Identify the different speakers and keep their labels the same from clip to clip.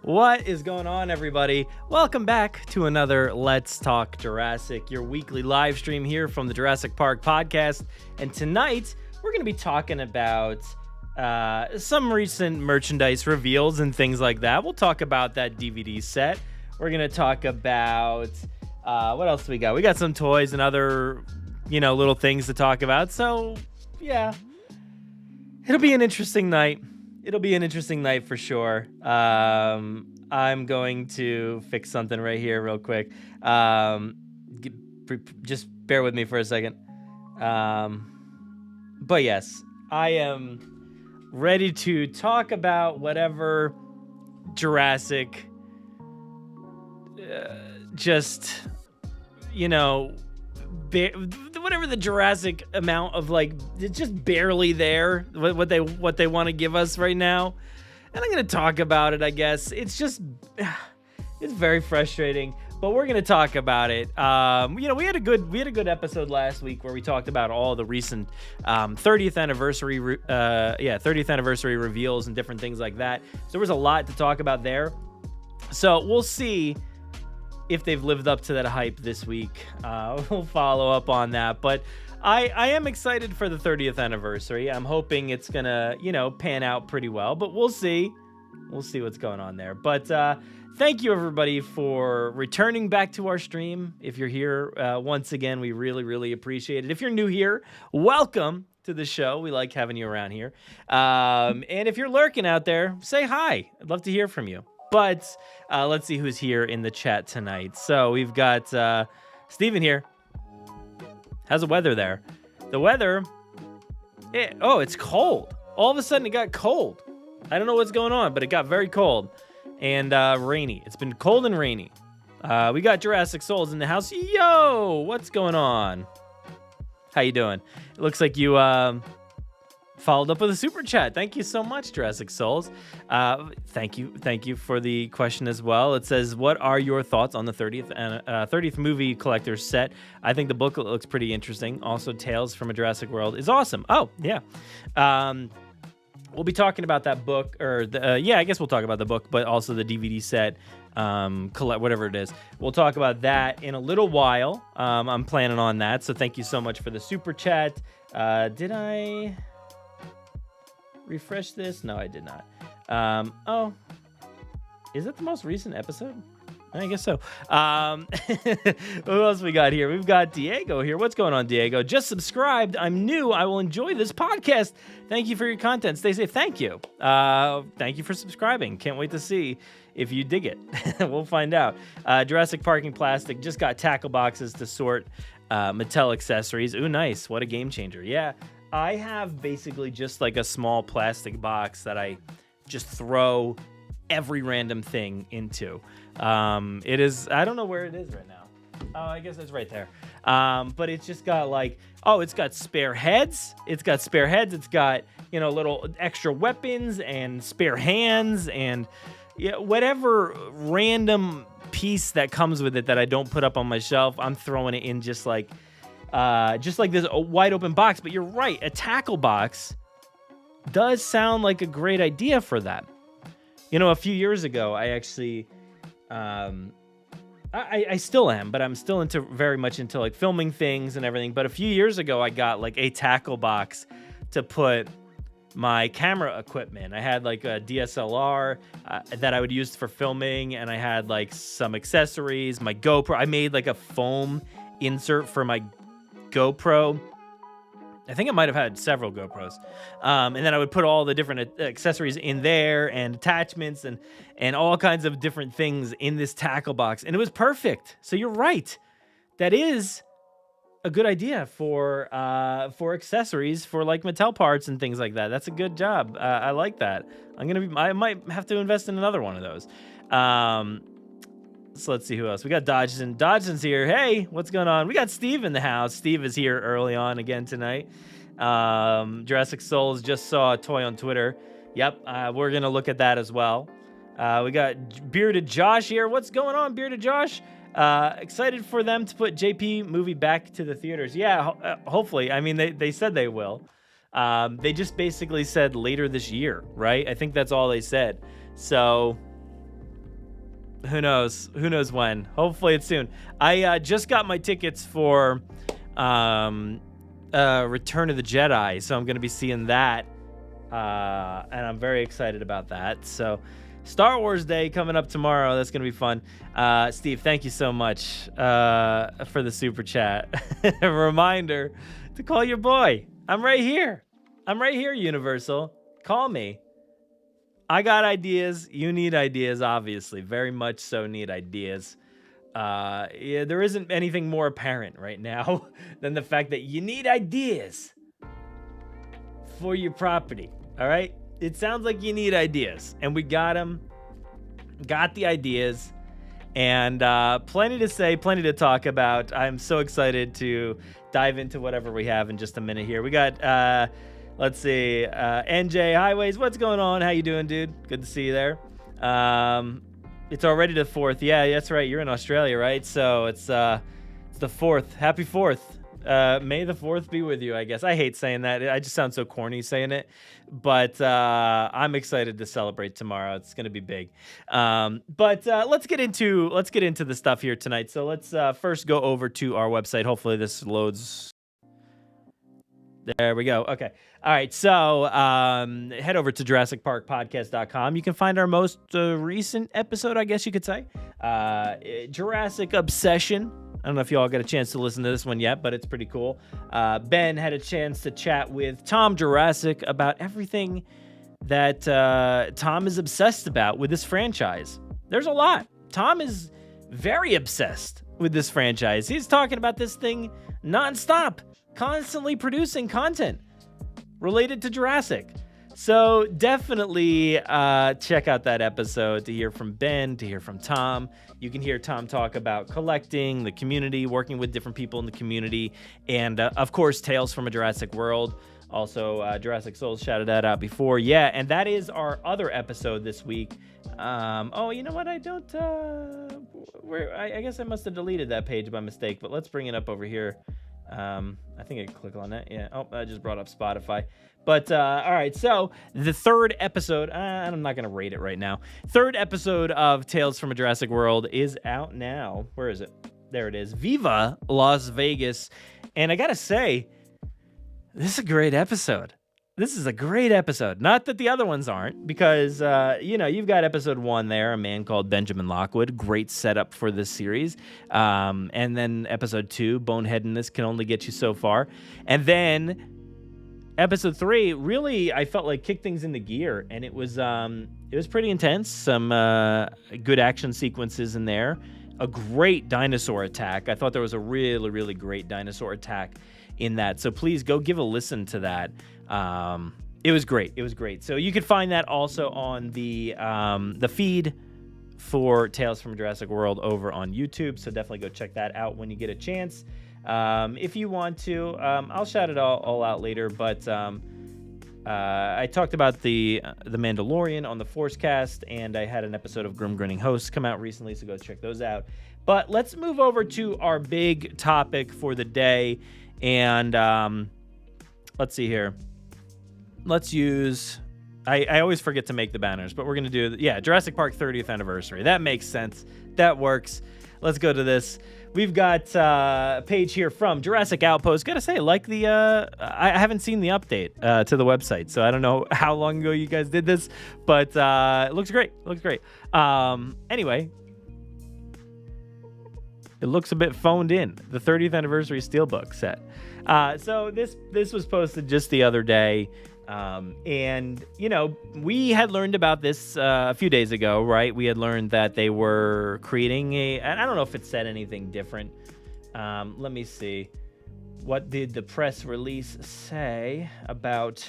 Speaker 1: What is going on, everybody? Welcome back to another Let's Talk Jurassic, your weekly live stream here from the Jurassic Park Podcast. And tonight, we're going to be talking about some recent merchandise reveals and things like that. We'll talk about that DVD set. We're going to talk about, what else do we got? We got some toys and other, little things to talk about. So, yeah, it'll be an interesting night. It'll be an interesting night for sure. I'm going to fix something right here real quick. Just bear with me for a second. But yes, I am ready to talk about whatever Jurassic, whatever the Jurassic amount of it's just barely there, what they want to give us right now. And I'm going to talk about it, I guess. It's very frustrating, but we're going to talk about it. We had a good episode last week where we talked about all the recent 30th anniversary reveals and different things like that. So there was a lot to talk about there. So we'll see if they've lived up to that hype this week. We'll follow up on that, but I am excited for the 30th anniversary. I'm hoping it's gonna, pan out pretty well, but we'll see. We'll see what's going on there. But thank you, everybody, for returning back to our stream. If you're here once again, we really, really appreciate it. If you're new here, welcome to the show. We like having you around here. And if you're lurking out there, say hi. I'd love to hear from you. But let's see who's here in the chat tonight. So we've got Steven here. How's the weather there? The weather, it's cold. All of a sudden it got cold. I don't know what's going on, but it got very cold and rainy. It's been cold and rainy. We got Jurassic Souls in the house. Yo, what's going on? How you doing? It looks like you followed up with a super chat. Thank you so much, Jurassic Souls. Thank you for the question as well. It says, what are your thoughts on the 30th movie collector's set? I think the booklet looks pretty interesting. Also, Tales from a Jurassic World is awesome. Oh, yeah. We'll be talking about that book, or I guess we'll talk about the book, but also the DVD set, whatever it is. We'll talk about that in a little while. I'm planning on that, so thank you so much for the super chat. Did I refresh this? No, I did not. Is it the most recent episode? I guess so. Who else we got here? We've got Diego here. What's going on, Diego? Just subscribed. I'm new. I will enjoy this podcast. Thank you for your content. Stay safe. Thank you. Thank you for subscribing. Can't wait to see if you dig it. We'll find out. Jurassic Parking Plastic just got tackle boxes to sort Mattel accessories. Ooh, nice. What a game changer. Yeah. I have basically just like a small plastic box that I just throw every random thing into. It is, I don't know where it is right now. Oh, I guess it's right there. But it's just got it's got spare heads. It's got little extra weapons and spare hands and whatever random piece that comes with it that I don't put up on my shelf, I'm throwing it in just like this wide open box. But you're right, a tackle box does sound like a great idea for that. A few years ago, I actually, I still am, but I'm still very much into filming things and everything. But a few years ago, I got a tackle box to put my camera equipment. I had a DSLR that I would use for filming, and I had some accessories, my GoPro. I made a foam insert for my GoPro. I think I might have had several GoPros. And then I would put all the different accessories in there and attachments and all kinds of different things in this tackle box. And it was perfect. So you're right. That is a good idea for accessories for Mattel parts and things like that. That's a good job. I like that. I might have to invest in another one of those. So let's see who else. We got Dodgson. Dodgson's here. Hey, what's going on? We got Steve in the house. Steve is here early on again tonight. Jurassic Souls just saw a toy on Twitter. Yep, we're going to look at that as well. We got Bearded Josh here. What's going on, Bearded Josh? Excited for them to put JP movie back to the theaters. Yeah, hopefully. I mean, they said they will. They just basically said later this year, right? I think that's all they said. So Who knows? Who knows when? Hopefully it's soon. I just got my tickets for Return of the Jedi, so I'm going to be seeing that, and I'm very excited about that. So Star Wars Day coming up tomorrow. That's going to be fun. Steve, thank you so much for the super chat. A reminder to call your boy. I'm right here. Universal. Call me. I got ideas. You need ideas, obviously. Very much so need ideas. Yeah, there isn't anything more apparent right now than the fact that you need ideas for your property. All right? It sounds like you need ideas. And we got them. Got the ideas. And plenty to say, plenty to talk about. I'm so excited to dive into whatever we have in just a minute here. We got... let's see. NJ Highways, what's going on? How you doing, dude? Good to see you there. It's already the 4th. Yeah, that's right. You're in Australia, right? So it's the 4th. Happy 4th. May the 4th be with you, I guess. I hate saying that. I just sound so corny saying it. But I'm excited to celebrate tomorrow. It's going to be big. But let's get into the stuff here tonight. So let's first go over to our website. Hopefully this loads. There we go. Okay. All right. So head over to JurassicParkPodcast.com. You can find our most recent episode, I guess you could say. Jurassic Obsession. I don't know if you all got a chance to listen to this one yet, but it's pretty cool. Ben had a chance to chat with Tom Jurassic about everything that Tom is obsessed about with this franchise. There's a lot. Tom is very obsessed with this franchise. He's talking about this thing nonstop. Constantly producing content related to Jurassic. So definitely check out that episode to hear from Ben, to hear from Tom. You can hear Tom talk about collecting, the community, working with different people in the community, and of course, Tales from a Jurassic World. Also, Jurassic Souls shouted that out before. Yeah, and that is our other episode this week. Oh, you know what? I don't... I guess I must have deleted that page by mistake, but let's bring it up over here. I think I can click on that. Yeah. Oh, I just brought up Spotify. But, all right. So the third episode, I'm not going to rate it right now. Third episode of Tales from a Jurassic World is out now. Where is it? There it is. Viva Las Vegas. And I got to say, this is a great episode. This is a great episode. Not that the other ones aren't, because, you've got episode 1 there, A Man Called Benjamin Lockwood. Great setup for this series. And then episode 2, Boneheadedness Can Only Get You So Far. And then episode 3, really, I felt like kicked things into gear. And it was pretty intense. Some good action sequences in there. A great dinosaur attack. I thought there was a really, really great dinosaur attack in that. So please go give a listen to that. It was great. It was great. So you can find that also on the feed for Tales from Jurassic World over on YouTube. So definitely go check that out when you get a chance. If you want to, I'll shout it all out later. But I talked about the Mandalorian on the Forcecast, and I had an episode of Grim Grinning Hosts come out recently. So go check those out. But let's move over to our big topic for the day. And let's see here. Let's use... I always forget to make the banners, but we're going to do... Jurassic Park 30th anniversary. That makes sense. That works. Let's go to this. We've got a page here from Jurassic Outpost. Gotta say, I haven't seen the update to the website, so I don't know how long ago you guys did this, but it looks great. Anyway... It looks a bit phoned in. The 30th anniversary steelbook set. So this was posted just the other day. And, we had learned about this a few days ago, right? We had learned that they were creating and I don't know if it said anything different. Let me see. What did the press release say about...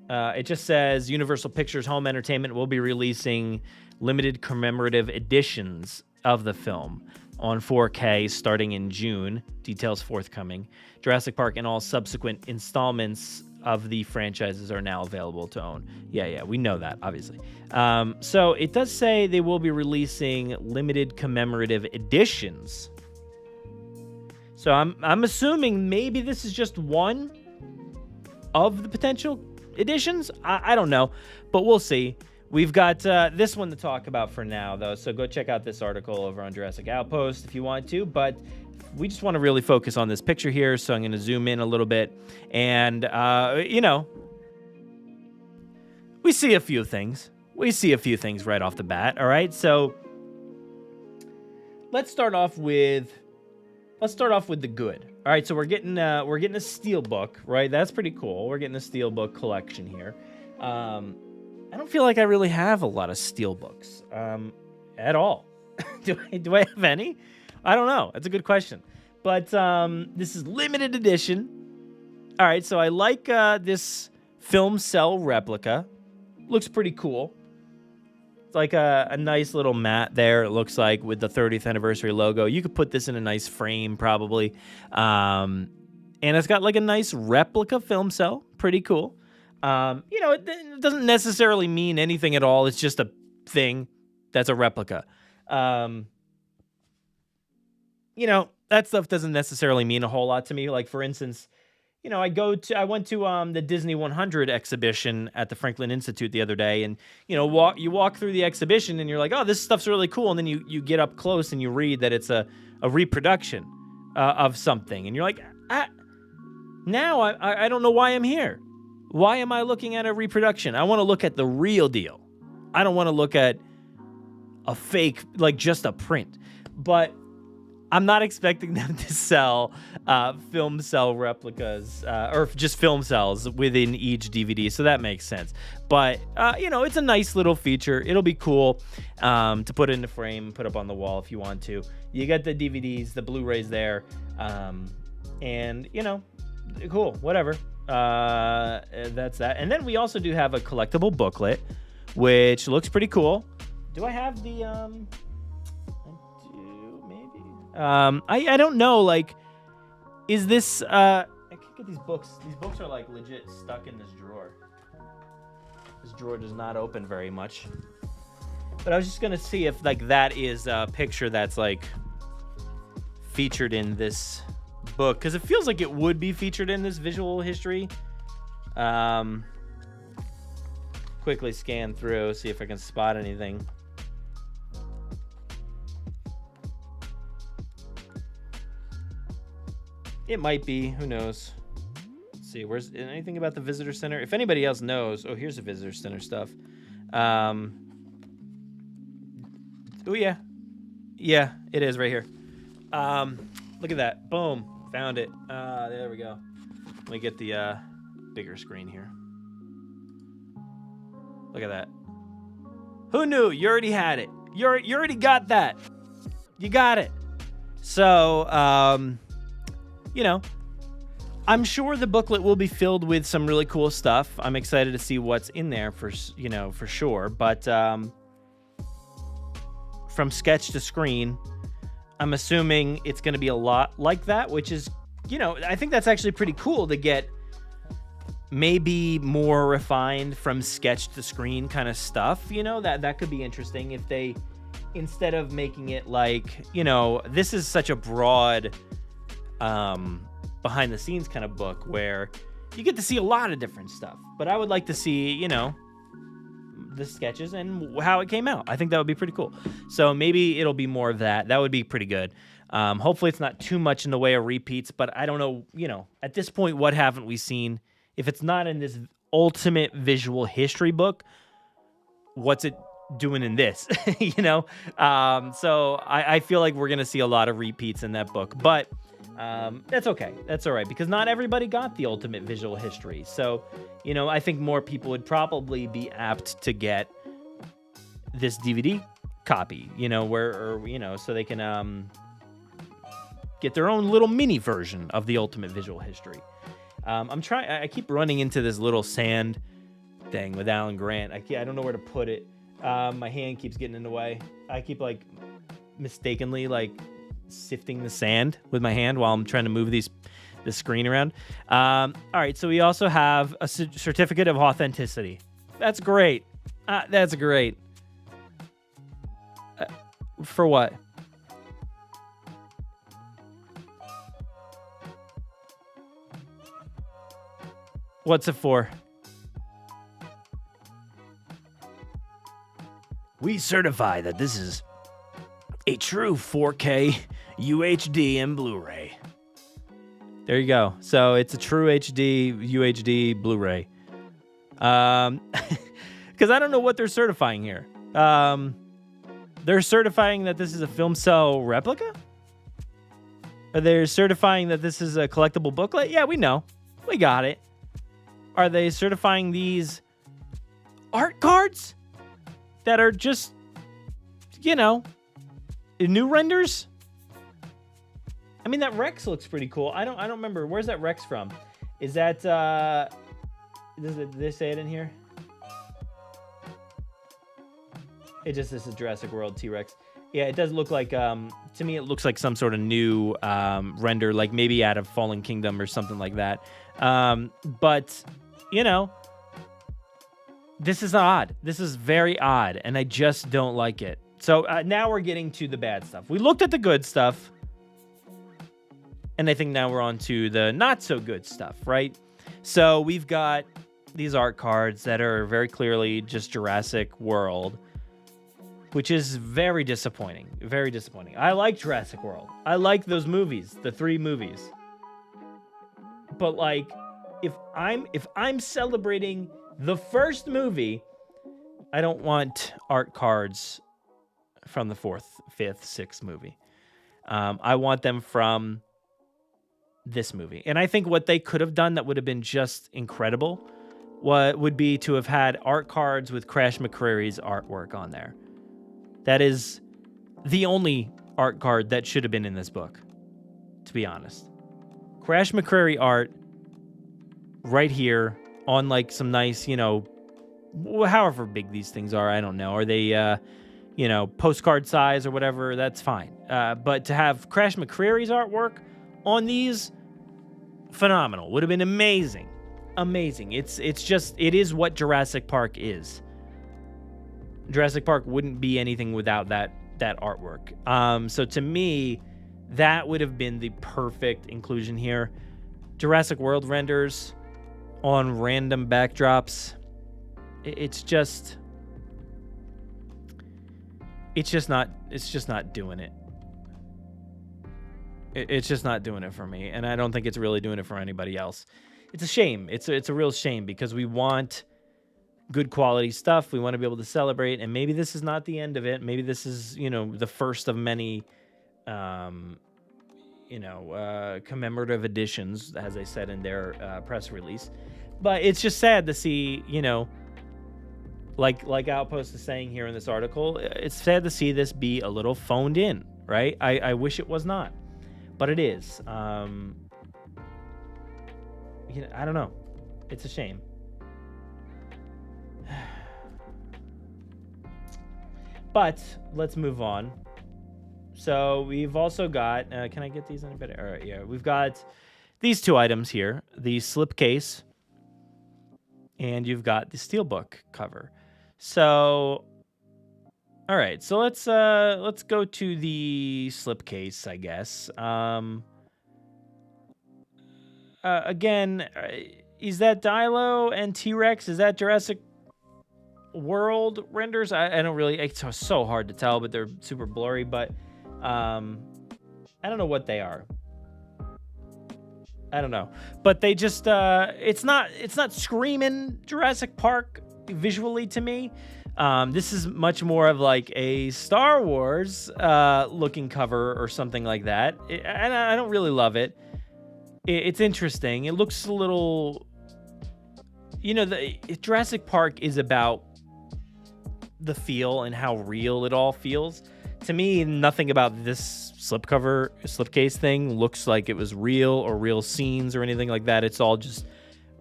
Speaker 1: It just says Universal Pictures Home Entertainment will be releasing limited commemorative editions of the film on 4K starting in June. Details forthcoming. Jurassic Park and all subsequent installments of the franchises are now available to own. Yeah, we know that, obviously. So it does say they will be releasing limited commemorative editions. So I'm assuming maybe this is just one of the potential editions? I don't know, but we'll see. We've got this one to talk about for now, though, so go check out this article over on Jurassic Outpost if you want to, but we just want to really focus on this picture here, so I'm going to zoom in a little bit, and, we see a few things. We see a few things right off the bat, all right? So let's start off with the good. All right, so we're getting a steelbook, right? That's pretty cool. We're getting a steelbook collection here. I don't feel like I really have a lot of steelbooks at all. Do I have any? I don't know. That's a good question. But this is limited edition. All right, so I like this film cell replica. Looks pretty cool. It's like a nice little mat there, it looks like, with the 30th anniversary logo. You could put this in a nice frame, probably. And it's got like a nice replica film cell. Pretty cool. It doesn't necessarily mean anything at all. It's just a thing that's a replica. That stuff doesn't necessarily mean a whole lot to me. Like, for instance, I went to the Disney 100 exhibition at the Franklin Institute the other day, and you walk through the exhibition and you're like, oh, this stuff's really cool, and then you get up close and you read that it's a reproduction of something, and you're like, now I don't know why I'm here. Why am I looking at a reproduction? I want to look at the real deal. I don't want to look at a fake, like just a print. But I'm not expecting them to sell film cell replicas or just film cells within each DVD, so that makes sense. But, it's a nice little feature. It'll be cool to put in the frame, put up on the wall if you want to. You got the DVDs, the Blu-rays there, and, cool, whatever. That's that. And then we also do have a collectible booklet, which looks pretty cool. Do I have the, I do, maybe? I don't know, like, is this, I can't get these books. These books are, like, legit stuck in this drawer. This drawer does not open very much. But I was just gonna see if, like, that is a picture that's, like, featured in this book, because it feels like it would be featured in this visual history. Quickly scan through, see if I can spot anything. It might be, who knows. Let's see, where's anything about the visitor center? If anybody else knows, oh, here's the visitor center stuff. Oh yeah, it is right here. Look at that, boom. Found it. There we go. Let me get the bigger screen here. Look at that. Who knew? You already had it. You already got that. You got it. So, I'm sure the booklet will be filled with some really cool stuff. I'm excited to see what's in there for sure. But from sketch to screen, I'm assuming it's going to be a lot like that, which is, I think that's actually pretty cool to get maybe more refined from sketch to screen kind of stuff. That could be interesting if they, instead of making it like, this is such a broad behind the scenes kind of book where you get to see a lot of different stuff. But I would like to see, the sketches and how it came out. I think that would be pretty cool. So maybe it'll be more of that. That would be pretty good. Hopefully it's not too much in the way of repeats, but I don't know, at this point, what haven't we seen? If it's not in this ultimate visual history book, what's it doing in this? So I feel like we're going to see a lot of repeats in that book, but that's okay. That's all right, because not everybody got the ultimate visual history. So, I think more people would probably be apt to get this DVD copy, so they can get their own little mini version of the ultimate visual history. I keep running into this little sand thing with Alan Grant. I don't know where to put it. My hand keeps getting in the way. I keep mistakenly sifting the sand with my hand while I'm trying to move the screen around. All right, so we also have a certificate of authenticity. That's great. That's great. For what? What's it for? We certify that this is a true 4K UHD and Blu-ray. There you go. So it's a true HD, UHD, Blu-ray. Because I don't know what they're certifying here. They're certifying that this is a film cell replica? Are they certifying that this is a collectible booklet? Yeah, we know. We got it. Are they certifying these art cards that are just, new renders? I mean, that Rex looks pretty cool. I don't remember. Where's that Rex from? Is that, did they say it in here? This is Jurassic World T-Rex. Yeah, it does look like, to me, it looks like some sort of new render, like maybe out of Fallen Kingdom or something like that. But, this is odd. This is very odd, and I just don't like it. So now we're getting to the bad stuff. We looked at the good stuff, and I think now we're on to the not-so-good stuff, right? So we've got these art cards that are very clearly just Jurassic World, which is very disappointing. Very disappointing. I like Jurassic World. I like those movies, the 3 movies. But like, if I'm celebrating the first movie, I don't want art cards from the 4th, 5th, 6th movie. I want them from this movie. And I think what they could have done that would have been just incredible would be to have had art cards with Crash McCreary's artwork on there. That is the only art card that should have been in this book, to be honest. Crash McCreary art right here on like some nice, however big these things are, I don't know. Are they, postcard size or whatever? That's fine. But to have Crash McCreary's artwork on these, phenomenal. Would have been amazing. Amazing. It is what Jurassic Park is. Jurassic Park wouldn't be anything without that artwork. So to me, that would have been the perfect inclusion here. Jurassic World renders on random backdrops. It's just not doing it. It's just not doing it for me, and I don't think it's really doing it for anybody else. It's a shame. It's a real shame because we want good quality stuff. We want to be able to celebrate, and maybe this is not the end of it. Maybe this is, the first of many, commemorative editions, as they said in their press release. But it's just sad to see, like Outpost is saying here in this article, it's sad to see this be a little phoned in, right? I wish it was not, but it is. I don't know. It's a shame. But let's move on. So we've also got, can I get these any better? All right, yeah. We've got these 2 items here, the slipcase, and you've got the steelbook cover. So, all right, so let's go to the slipcase, I guess. Again, is that Dilo and T-Rex? Is that Jurassic World renders? I don't really, it's so hard to tell, but they're super blurry, but I don't know what they are. I don't know, but they just it's not screaming Jurassic Park visually to me. This is much more of like a Star Wars looking cover or something like that, and I don't really love it. It's interesting. It looks a little, Jurassic Park is about the feel and how real it all feels. To me, nothing about this slipcase thing looks like it was real or real scenes or anything like that. It's all just,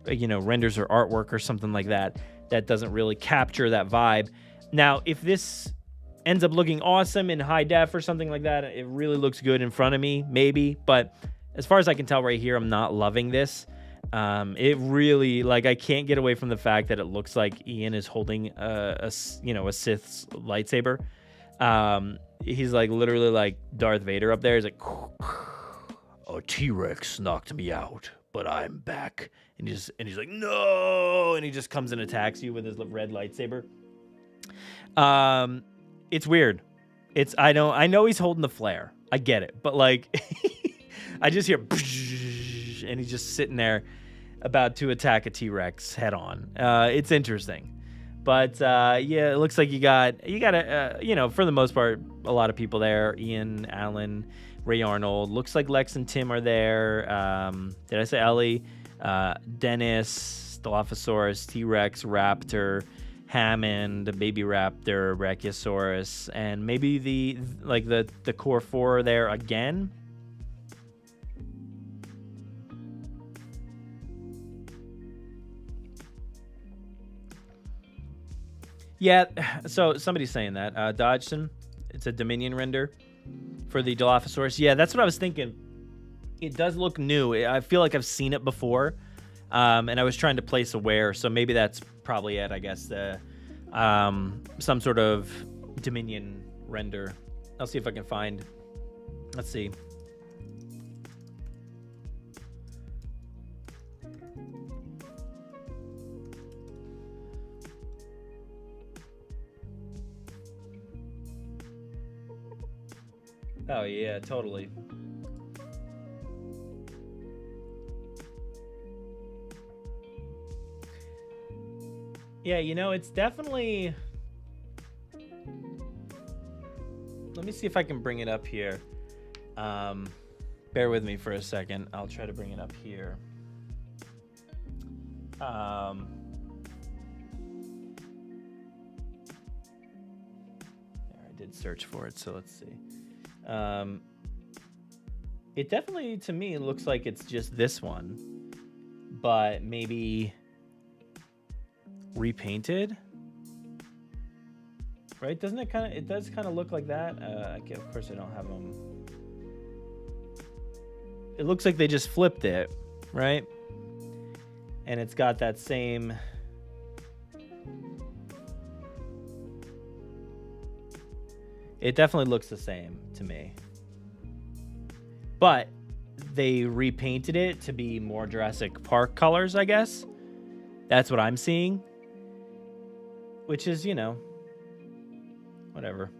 Speaker 1: renders or artwork or something like that. That doesn't really capture that vibe. Now, if this ends up looking awesome in high def or something like that, it really looks good in front of me, maybe. But as far as I can tell right here, I'm not loving this. It really, I can't get away from the fact that it looks like Ian is holding a Sith's lightsaber. He's literally like Darth Vader up there. He's like, a T-Rex knocked me out, but I'm back. And he's like, no, and he just comes and attacks you with his red lightsaber. It's weird. I know he's holding the flare. I get it. But like, I just hear, and he's just sitting there about to attack a T-Rex head on. It's interesting. But yeah, it looks like you got for the most part, a lot of people there. Ian, Alan, Ray Arnold. Looks like Lex and Tim are there. Did I say Ellie? Dennis, Dilophosaurus, T-Rex, Raptor, Hammond, Baby Raptor, Brachiosaurus, and maybe the core four are there again. Yeah, so somebody's saying that. Dodgson, it's a Dominion render for the Dilophosaurus. Yeah, that's what I was thinking. It does look new. I feel like I've seen it before, and I was trying to place a where, so maybe that's probably it, I guess. Some sort of Dominion render. I'll see if I can find. Let's see. Oh, yeah, totally. Yeah, it's definitely... Let me see if I can bring it up here. Bear with me for a second. I'll try to bring it up here. There, I did search for it, so let's see. It definitely, to me, looks like it's just this one, but maybe repainted, right? Doesn't it kind of? It does kind of look like that. Of course, I don't have them. It looks like they just flipped it, right? And it's got that same. It definitely looks the same to me. But they repainted it to be more Jurassic Park colors, I guess. That's what I'm seeing. Which is, whatever.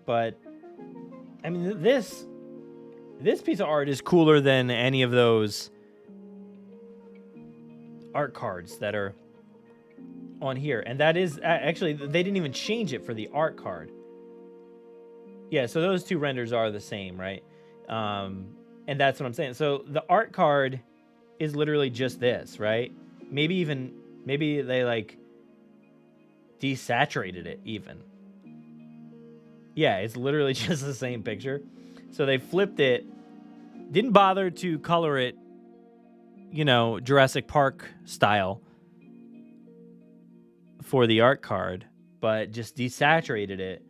Speaker 1: But, I mean, this piece of art is cooler than any of those art cards that are on here. And that is, actually, they didn't even change it for the art card. Yeah, so those two renders are the same, right? And that's what I'm saying. So the art card is literally just this, right? Maybe they like desaturated it even. Yeah, it's literally just the same picture. So they flipped it, didn't bother to color it, Jurassic Park style for the art card, but just desaturated it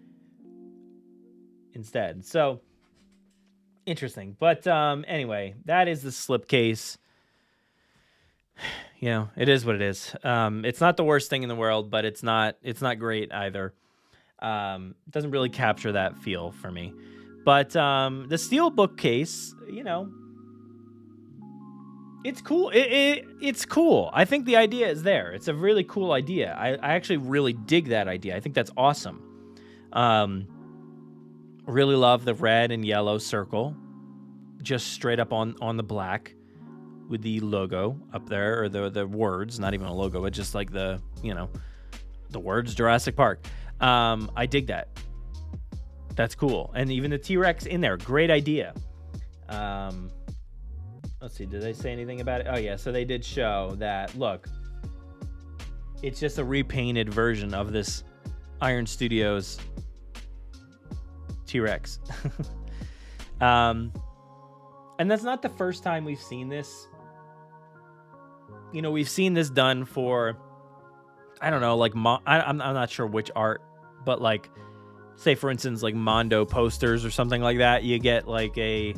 Speaker 1: instead. So interesting. But anyway, that is the slipcase. It is what it is. It's not the worst thing in the world, but it's not great either. Doesn't really capture that feel for me. But the steel bookcase, it's cool. It's cool. I think the idea is there. It's a really cool idea. I actually really dig that idea. I think that's awesome. Really love the red and yellow circle, just straight up on the black with the logo up there, or the words, not even a logo, but just like the words Jurassic Park. I dig that. That's cool. And even the T-Rex in there, great idea. Let's see, did they say anything about it? Oh yeah, so they did show that, look, it's just a repainted version of this Iron Studios T-Rex. And that's not the first time we've seen this. We've seen this done for, I don't know, like, I'm not sure which art, but like, say for instance, like Mondo posters or something like that. You get like a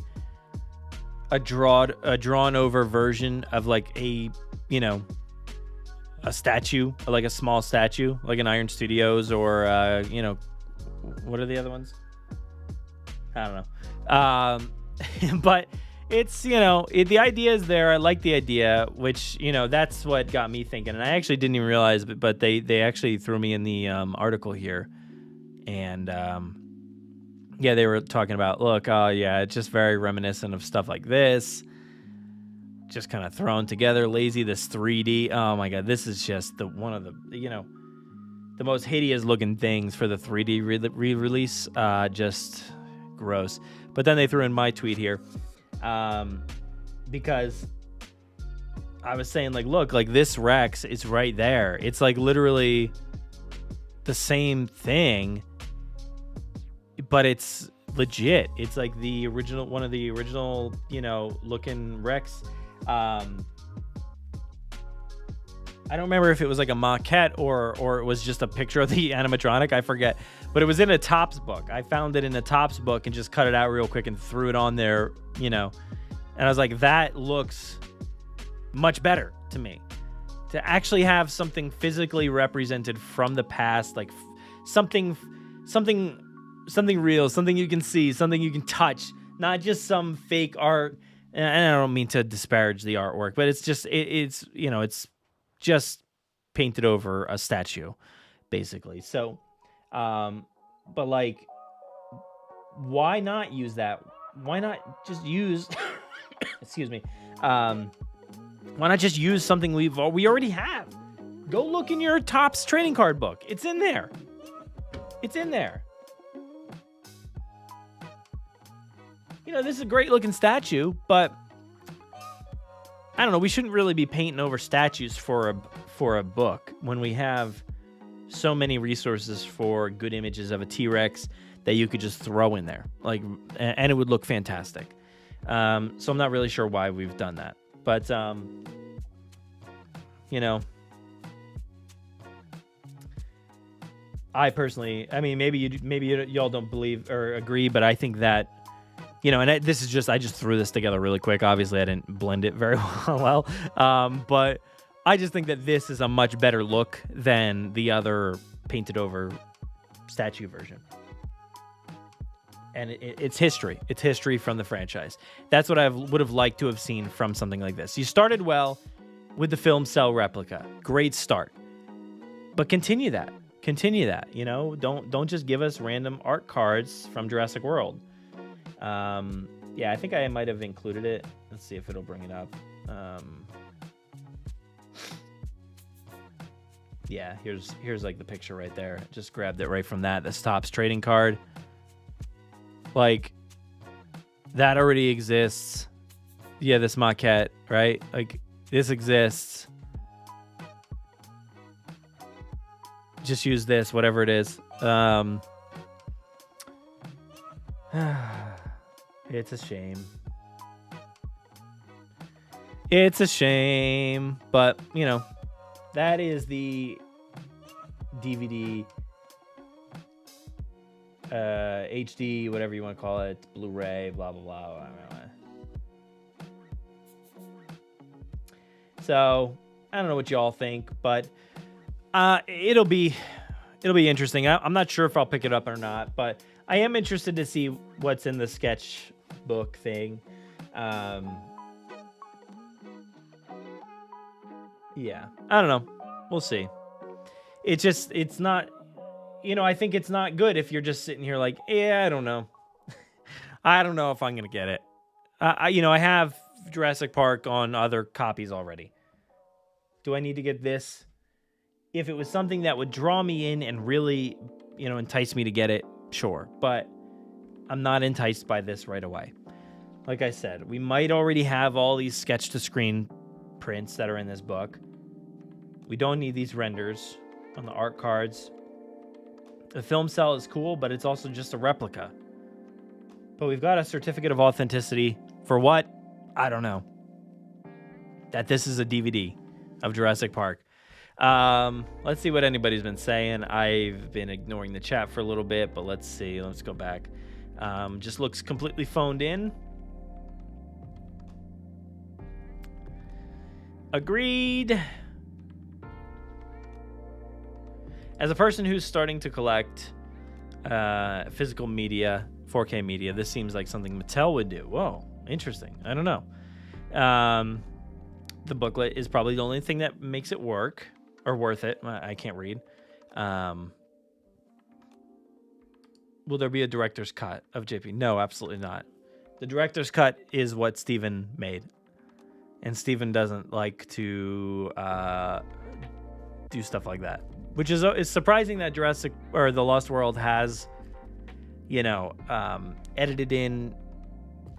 Speaker 1: drawn over version of like a statue, like a small statue, like an Iron Studios, or what are the other ones? I don't know. But it's, the idea is there. I like the idea, which, that's what got me thinking. And I actually didn't even realize, but they actually threw me in the article here. And yeah, they were talking about, look, yeah, it's just very reminiscent of stuff like this. Just kind of thrown together, lazy. This 3D. Oh my God, this is just one of the the most hideous looking things for the 3D re-release. Just gross. But then they threw in my tweet here, because I was saying, like, look, like this Rex is right there. It's like literally the same thing, but it's legit. It's like the original, one of the original, looking Rex. I don't remember if it was like a maquette or it was just a picture of the animatronic. I forget, but it was in a Topps book. I found it in a Topps book and just cut it out real quick and threw it on there, and I was like, that looks much better to me. To actually have something physically represented from the past, like something real, something you can see, something you can touch, not just some fake art. And I don't mean to disparage the artwork, but it's just it's just painted over a statue, basically. So, but like, why not use that? Why not just use? Excuse me. Why not just use something we already have? Go look in your Topps trading card book. It's in there. It's in there. This is a great looking statue, but I don't know. We shouldn't really be painting over statues for a book when we have so many resources for good images of a T-Rex that you could just throw in there, like, and it would look fantastic. So I'm not really sure why we've done that, but I personally, I mean, maybe y'all don't believe or agree, but I think that. And this is just, I just threw this together really quick. Obviously, I didn't blend it very well. But I just think that this is a much better look than the other painted over statue version. And it's history. It's history from the franchise. That's what I would have liked to have seen from something like this. You started well with the film cell replica. Great start. But continue that. Don't just give us random art cards from Jurassic World. Yeah, I think I might have included it. Let's see if it'll bring it up. Yeah, here's like the picture right there. Just grabbed it right from that. The Topps trading card. Like, that already exists. Yeah, this maquette, right? Like, this exists. Just use this, whatever it is. It's a shame. It's a shame, but that is the DVD, HD, whatever you want to call it, Blu-ray, blah blah blah. So I don't know what y'all think, but it'll be interesting. I'm not sure if I'll pick it up or not, but I am interested to see what's in the sketchbook thing. Yeah, I don't know. We'll see. It's not, I think it's not good if you're just sitting here like, yeah, I don't know. I don't know if I'm going to get it. I have Jurassic Park on other copies already. Do I need to get this? If it was something that would draw me in and really, entice me to get it, sure. But I'm not enticed by this right away. Like I said, we might already have all these sketch-to-screen prints that are in this book. We don't need these renders on the art cards. The film cell is cool, but it's also just a replica. But we've got a certificate of authenticity for what? I don't know. That this is a DVD of Jurassic Park. Let's see what anybody's been saying. I've been ignoring the chat for a little bit, but let's see. Let's go back. Just looks completely phoned in. Agreed. As a person who's starting to collect physical media, 4K media, this seems like something Mattel would do. Whoa, interesting. I don't know. The booklet is probably the only thing that makes it work or worth it. I can't read. Will there be a director's cut of JP? No, absolutely not. The director's cut is what Steven made. And Steven doesn't like to do stuff like that. Which is it's surprising that Jurassic or The Lost World has, edited in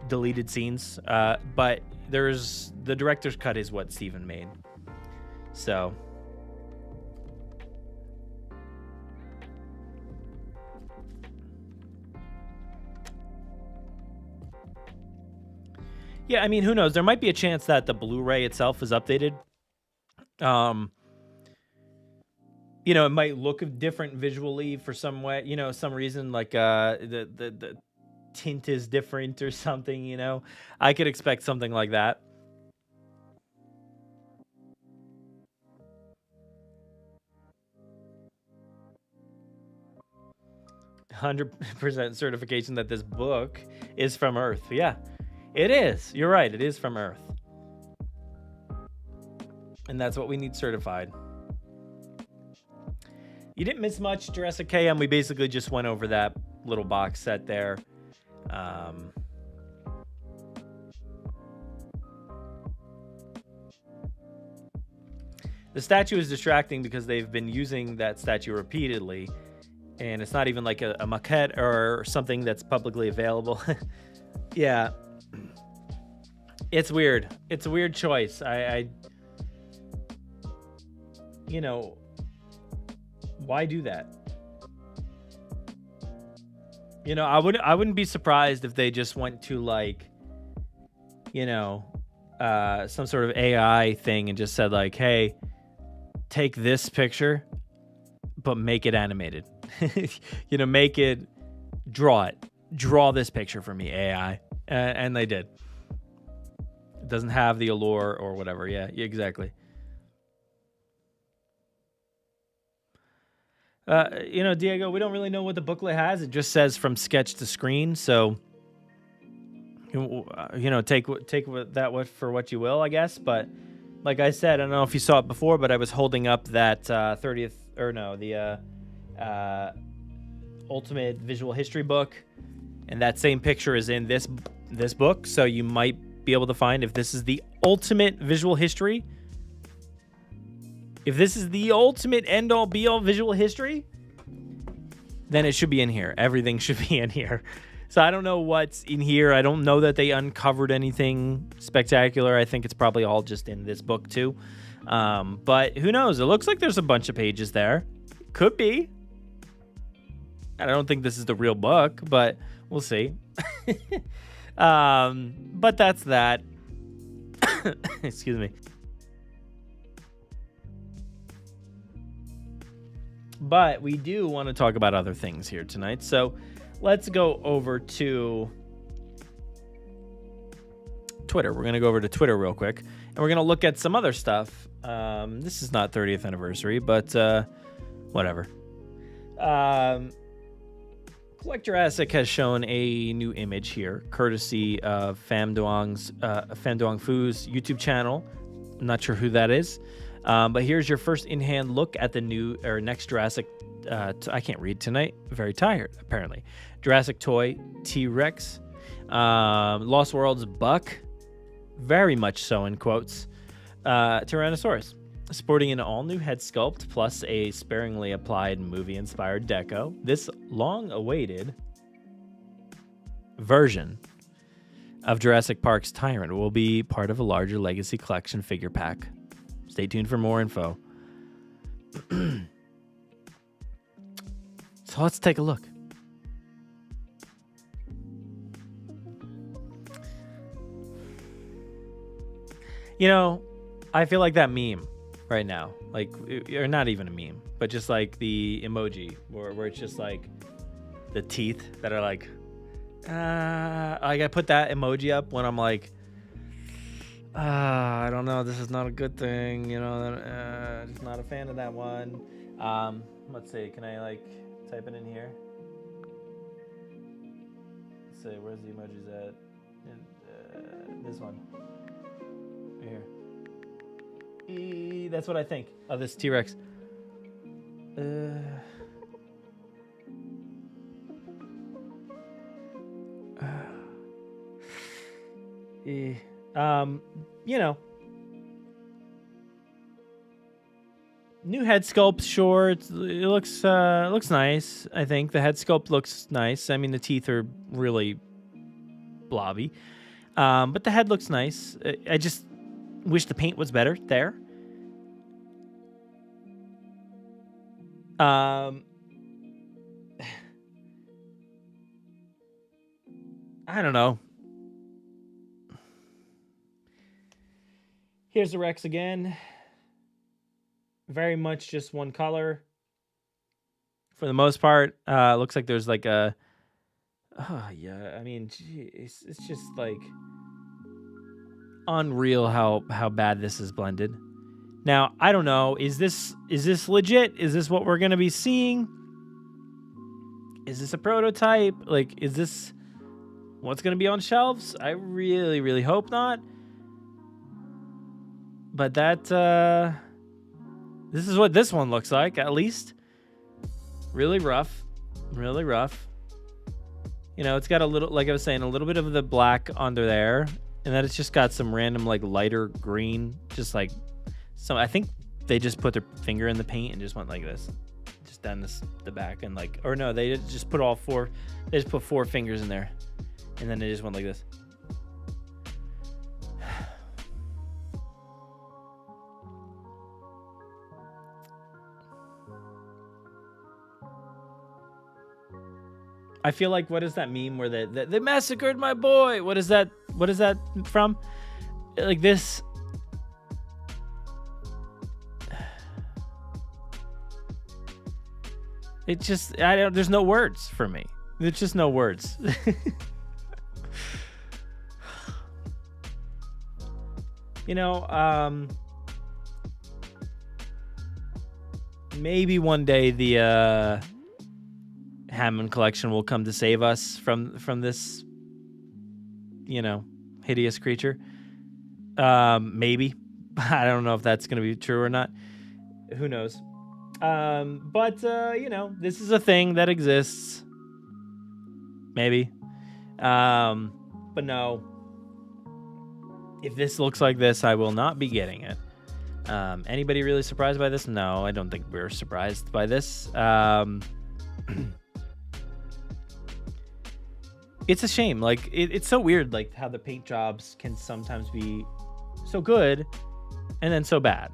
Speaker 1: deleted scenes. But the director's cut is what Steven made. So... yeah, I mean, who knows? There might be a chance that the Blu-ray itself is updated. It might look different visually for some way, some reason, like the tint is different or something, I could expect something like that. "100% certification that this book is from Earth." Yeah. It is. You're right. It is from Earth. And that's what we need certified. You didn't miss much, Jurassic KM. We basically just went over that little box set there. The statue is distracting because they've been using that statue repeatedly. And it's not even like a maquette or something that's publicly available. Yeah. It's weird. It's a weird choice. Why do that? I wouldn't be surprised if they just went to some sort of AI thing and just said hey, take this picture, but make it animated. Draw this picture for me, AI. And they did. It doesn't have the allure or whatever. Yeah, exactly. Diego, we don't really know what the booklet has. It just says from sketch to screen. So, take that for what you will, I guess. But like I said, I don't know if you saw it before, but I was holding up that the Ultimate Visual History book, and that same picture is in this book. So you might be able to find if this is the ultimate visual history. If this is the ultimate end-all be-all visual history, then it should be in here. Everything should be in here. So I don't know what's in here. I don't know that they uncovered anything spectacular. I think it's probably all just in this book too. But who knows? It looks like there's a bunch of pages there. Could be. I don't think this is the real book, but we'll see. But that's that. Excuse me. But we do want to talk about other things here tonight. So let's go over to Twitter. We're going to go over to Twitter real quick, and we're going to look at some other stuff. This is not 30th anniversary, but whatever. Collect Jurassic has shown a new image here, courtesy of Pham Duong Phu's YouTube channel. I'm not sure who that is. But here's your first in-hand look at the next Jurassic. I can't read tonight. Very tired, apparently. Jurassic toy T-Rex. Lost World's Buck. Very much so in quotes. Tyrannosaurus. Sporting an all-new head sculpt plus a sparingly applied movie-inspired deco. This long-awaited version of Jurassic Park's Tyrant will be part of a larger Legacy Collection figure pack. Stay tuned for more info. So let's take a look. I feel like that meme right now, or not even a meme, but just like the emoji where it's just like the teeth that are like I put that emoji up when I'm like, I don't know, this is not a good thing, just not a fan of that one. Let's see, can I type it in here? Let's see, where's the emojis at? This one. Right here. That's what I think of this T-Rex. You know, new head sculpt, sure. It looks nice. I think the head sculpt looks nice. I mean, the teeth are really blobby, but the head looks nice. I just wish the paint was better there. I don't know. Here's the Rex again. Very much just one color. For the most part, looks like there's like a... Oh, yeah. I mean, geez, it's just like unreal how bad this is blended. Now, I don't know. Is this legit? Is this what we're going to be seeing? Is this a prototype? Like, is this what's going to be on shelves? I really, really hope not. But that, this is what this one looks like, at least. Really rough. Really rough. You know, it's got a little, like I was saying, a little bit of the black under there. And then it's just got some random, like, lighter green. Just like, I think they just put their finger in the paint and just went like this. Just down the back and like, or no, they just put they just put 4 fingers in there. And then they just went like this. I feel like, what is that meme where they massacred my boy? What is that from? Like this. It just, there's no words for me. There's just no words. You know, maybe one day the Hammond collection will come to save us from this, you know, hideous creature. Maybe. I don't know if that's going to be true or not. Who knows? But you know, this is a thing that exists. Maybe. But no. If this looks like this, I will not be getting it. Anybody really surprised by this? No, I don't think we're surprised by this. It's a shame. Like, it's so weird, like, how the paint jobs can sometimes be so good and then so bad.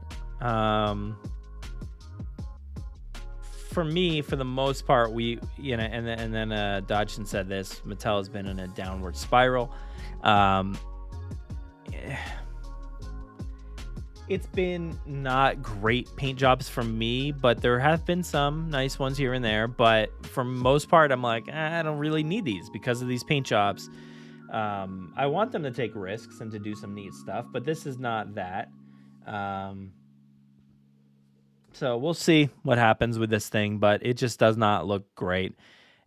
Speaker 1: For me, for the most part, we, you know, and then Dodgson said this, Mattel has been in a downward spiral. It's been not great paint jobs for me, but there have been some nice ones here and there. But for most part, I'm like, I don't really need these because of these paint jobs. I want them to take risks and to do some neat stuff, but this is not that. So we'll see what happens with this thing, but it just does not look great.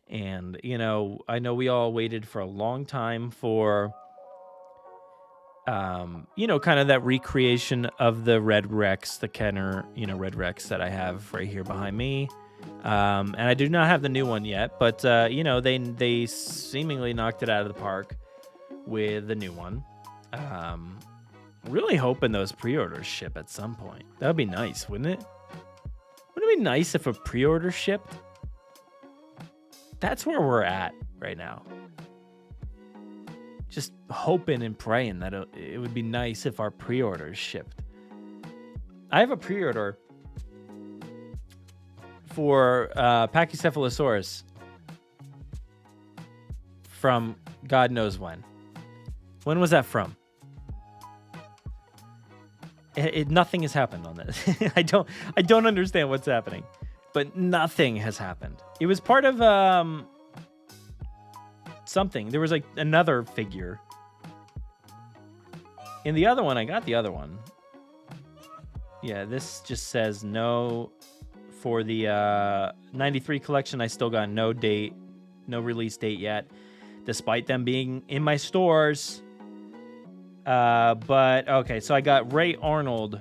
Speaker 1: And, you know, I know we all waited for a long time for, you know, kind of that recreation of the Red Rex, the Kenner, you know, Red Rex that I have right here behind me. And I do not have the new one yet, but, you know, they seemingly knocked it out of the park with the new one. Really hoping those pre-orders ship at some point. That would be nice, wouldn't it? Wouldn't it be nice if a pre-order shipped? That's where we're at right now. Just hoping and praying that it would be nice if our pre-orders shipped. I have a pre-order for Pachycephalosaurus from God knows when. When was that from? Nothing has happened on this. I don't understand what's happening, but nothing has happened. It was part of something. There was like another figure. In the other one, I got the other one. Yeah, this just says no for the 93 collection. I still got no date, no release date yet, despite them being in my stores. But okay, so I got Ray Arnold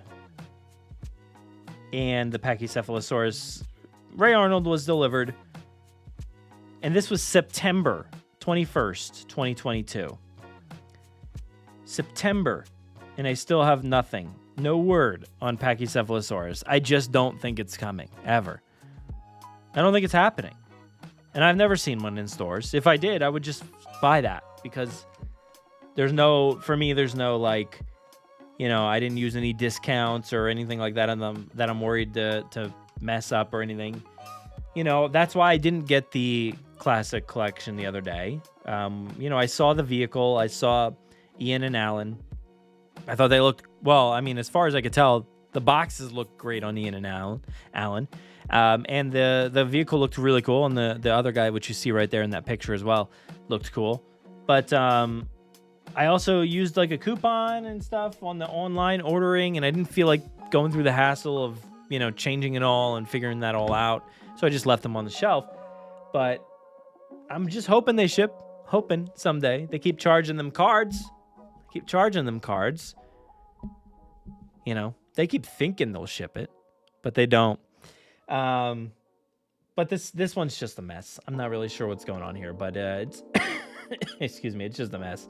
Speaker 1: and the Pachycephalosaurus. Ray Arnold was delivered, and this was September 21st, 2022. September, and I still have nothing. No word on Pachycephalosaurus. I just don't think it's coming, ever. I don't think it's happening. And I've never seen one in stores. If I did, I would just buy that, because there's no like, I didn't use any discounts or anything like that on them that I'm worried to mess up or anything. That's why I didn't get the classic collection the other day. I saw the vehicle. I saw Ian and Alan. I thought they looked, well, I mean, as far as I could tell, the boxes looked great on Ian and Alan. And the vehicle looked really cool. And the other guy, which you see right there in that picture as well, looked cool. But I also used like a coupon and stuff on the online ordering, and I didn't feel like going through the hassle of, changing it all and figuring that all out. So I just left them on the shelf. But I'm just hoping they ship, hoping someday. They keep charging them cards. They keep thinking they'll ship it, but they don't. But this one's just a mess. I'm not really sure what's going on here, but it's excuse me, it's just a mess.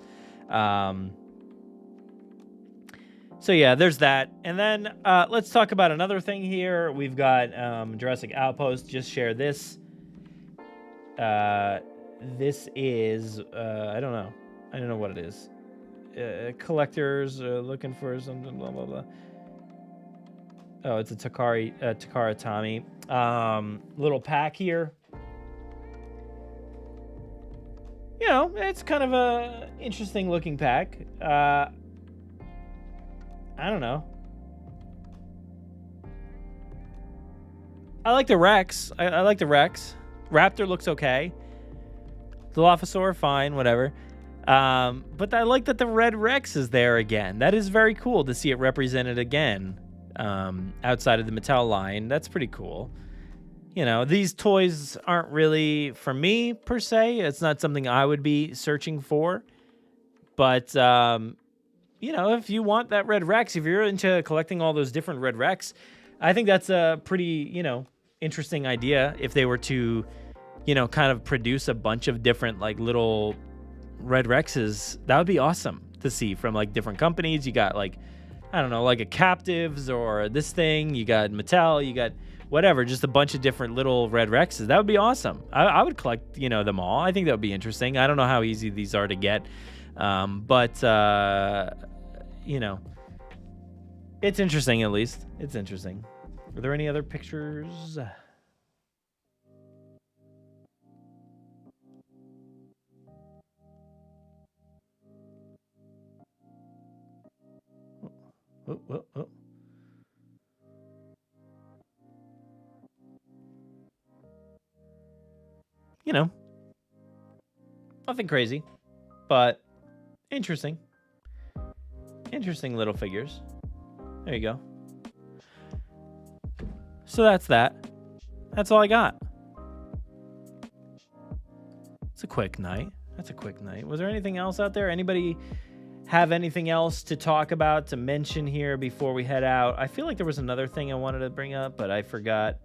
Speaker 1: So yeah, there's that. And then let's talk about another thing here. We've got Jurassic Outpost just shared this. This is I don't know what it is. Collectors looking for something, blah blah blah. Oh, it's a Takara Tommy little pack here. It's kind of a interesting looking pack. I don't know. I like the Rex. I like the Rex. Raptor looks okay. Dilophosaur, fine, whatever. But I like that the Red Rex is there again. That is very cool to see it represented again outside of the Mattel line. That's pretty cool. These toys aren't really for me, per se. It's not something I would be searching for. But, if you want that Red Rex, if you're into collecting all those different Red Rex, I think that's a pretty, interesting idea. If they were to, kind of produce a bunch of different, like, little Red Rexes, that would be awesome to see from, like, different companies. You got, like, I don't know, like a Captives or this thing. You got Mattel. You got whatever, just a bunch of different little Red Rexes. That would be awesome. I would collect, them all. I think that would be interesting. I don't know how easy these are to get. But it's interesting, at least. It's interesting. Are there any other pictures? Oh. Nothing crazy, but interesting. Interesting little figures. There you go. So that's that. That's all I got. It's a quick night. That's a quick night. Was there anything else out there? Anybody have anything else to talk about, to mention here before we head out? I feel like there was another thing I wanted to bring up, but I forgot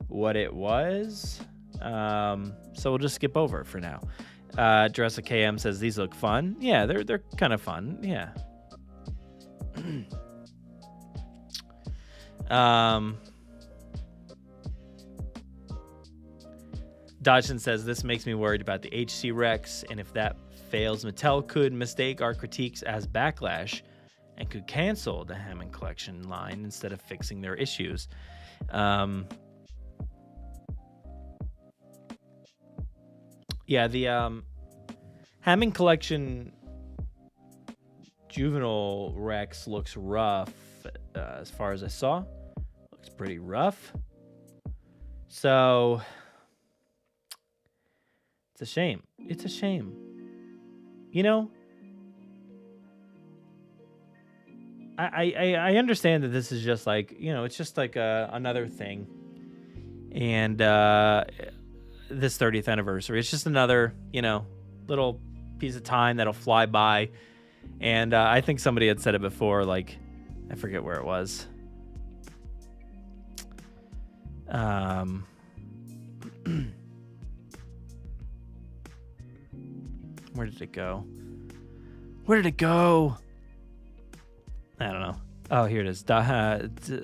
Speaker 1: what it was. So we'll just skip over it for now. Jurassic KM says these look fun. Yeah, they're kind of fun. Yeah. Dodson says this makes me worried about the HC Rex, and if that fails, Mattel could mistake our critiques as backlash and could cancel the Hammond Collection line instead of fixing their issues. Yeah, the Hammond Collection Juvenile Rex looks rough, as far as I saw. Looks pretty rough. So it's a shame. It's a shame. I understand that this is just like, it's just like another thing. And this 30th anniversary, it's just another, little piece of time that'll fly by. And I think somebody had said it before, like, I forget where it was. Where did it go? Where did it go? I don't know. Oh, here it is.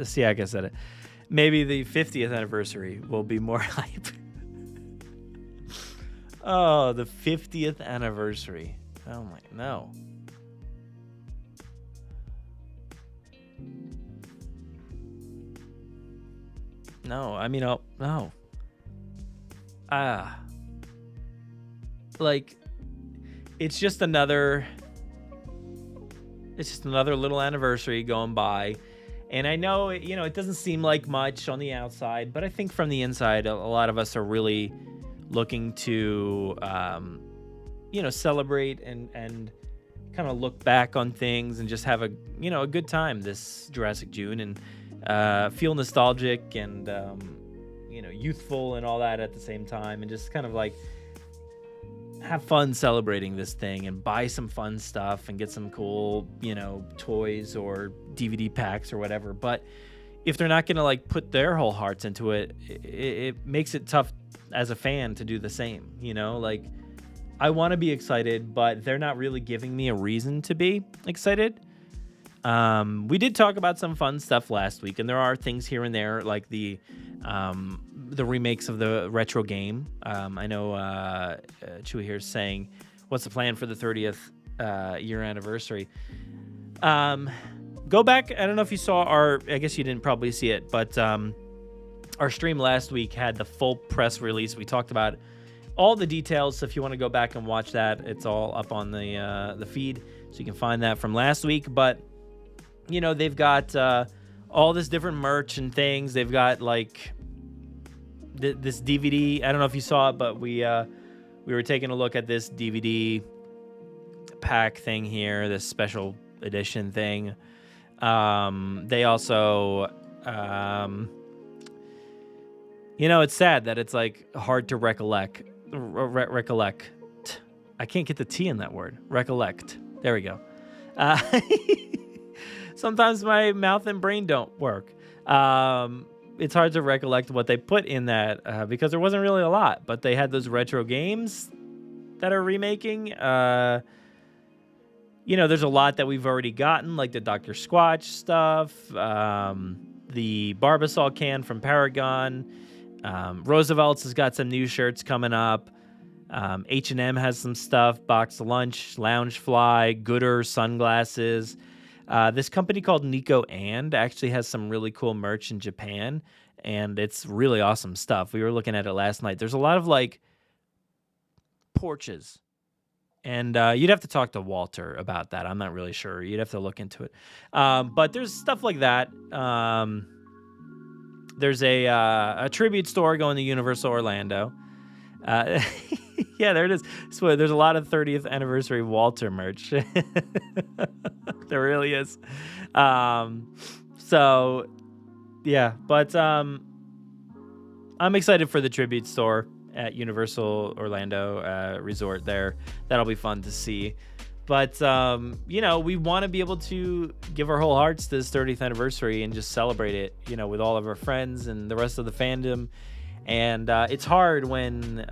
Speaker 1: See, I said it. Maybe the 50th anniversary will be more hype. Oh, the 50th anniversary. Oh my, no. No, I mean, no. Like, it's just another little anniversary going by. And I know, it doesn't seem like much on the outside, but I think from the inside, a lot of us are really looking to, celebrate and kind of look back on things and just have a good time this Jurassic June and feel nostalgic and, youthful and all that at the same time, and just kind of like have fun celebrating this thing and buy some fun stuff and get some cool, toys or DVD packs or whatever. But if they're not going to like put their whole hearts into it, it makes it tough as a fan to do the same, like I want to be excited, but they're not really giving me a reason to be excited. We did talk about some fun stuff last week, and there are things here and there like the remakes of the retro game. I know Chewy here is saying, what's the plan for the 30th year anniversary? Go back. I don't know if you saw I guess you didn't probably see it, but our stream last week had the full press release. We talked about all the details. So if you want to go back and watch that, it's all up on the feed. So you can find that from last week. But, they've got all this different merch and things. They've got like this DVD. I don't know if you saw it, but we were taking a look at this DVD pack thing here, this special edition thing. They also, it's sad that it's like hard to recollect. I can't get the T in that word. Recollect. There we go. Sometimes my mouth and brain don't work. It's hard to recollect what they put in that because there wasn't really a lot, but they had those retro games that are remaking. There's a lot that we've already gotten, like the Dr. Squatch stuff, the Barbasol can from Paragon. Roosevelt's has got some new shirts coming up. H&M has some stuff, Box Lunch, Loungefly, Gooder sunglasses. This company called Nico and actually has some really cool merch in Japan, and it's really awesome stuff. We were looking at it last night. There's a lot of like porches, and you'd have to talk to Walter about that. I'm not really sure. You'd have to look into it. But there's stuff like that. There's a tribute store going to Universal Orlando. Yeah, there it is. So there's a lot of 30th anniversary Walter merch. There really is. So yeah, but I'm excited for the tribute store at Universal Orlando Resort there. That'll be fun to see. But, we want to be able to give our whole hearts to this 30th anniversary and just celebrate it, with all of our friends and the rest of the fandom. And it's hard when